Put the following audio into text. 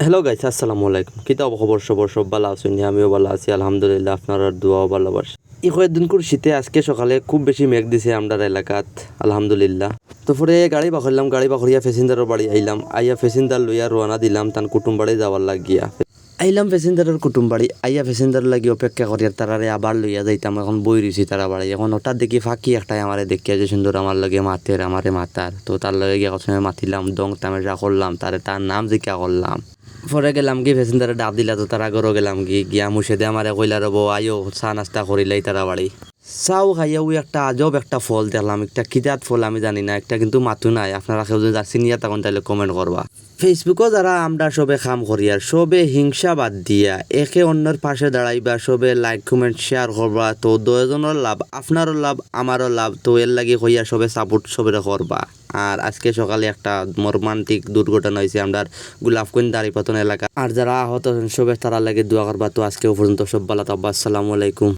Hello guys, আসসালামু আলাইকুম। কিতা খবর? সব ভালো আছেন? আমিও ভালো আছি আলহামদুলিল্লাহ। আপনার দোয়াও ভালোবাসি। এই কয়েকদিন করে শীতে আজকে সকালে খুব বেশি মেঘ দিছে আমরা এলাকাত আলহামদুলিল্লাহ। তো পরে গাড়ি বাকরলাম, গাড়ি বাকরিয়া ফেসেঞ্জারের বাড়ি আইলাম, আইয়া ফেসেঞ্জার লইয়া রওনা দিলাম তান কুটুম বাড়ি যাওয়ার লাগিয়া। আইলাম ফেসেঞ্জারের কুটুম বাড়ি, আইয়া ফেসেঞ্জার লাগি অপেক্ষা করিয়া তারারে আবার লইয়া যাইতাম। এখন বই রইছি তারা বাড়ি। এখন হঠাৎ দেখি ফাঁকি একটাই আমারে দেখিয়া যে সুন্দর আমার লগে মাতের, আমারে মাতার। তো তার লগে গিয়া কথা মাতিলাম, দং তামেশা করলাম, তার নাম জিজ্ঞা করলাম। পরে গেলাম কি ফেসেঞ্জারে ডাক দিলা, তো তারা ঘরও গেলাম কি গিয়া মুছে দে আমারে কইলা রব আইও চা নাস্তা করিলাই তারা বাড়ি। চাও খাইয়া ওই একটা আজব একটা ফল দেখলাম, একটা কিতাত ফল আমি জানি না, একটা কিন্তু মাথু নাই। আপনারা কেউ যদি চিনিয়া তখন তাহলে কমেন্ট করবা। ফেসবুকও যারা আমরা সবে কাম করি আর সবে হিংসা বাদ দিয়া একে অন্যের পাশে দাঁড়াইবা, সবে লাইক কমেন্ট শেয়ার করবা, তো দুজনের লাভ, আপনারও লাভ আমারও লাভ। তো এর লাগি হইয়া সবে সাপোর্ট সবে করবা। আর আজকে সকালে একটা মর্মান্তিক দুর্ঘটনা হয়েছে আমরা গোলাপগঞ্জ দাঁড়িপাতন এলাকা। আর যারা আহত সবে তারা লাগে দোয়া করবা। তো আজকে পর্যন্ত সব ভালো থাকবা। আসসালামু আলাইকুম।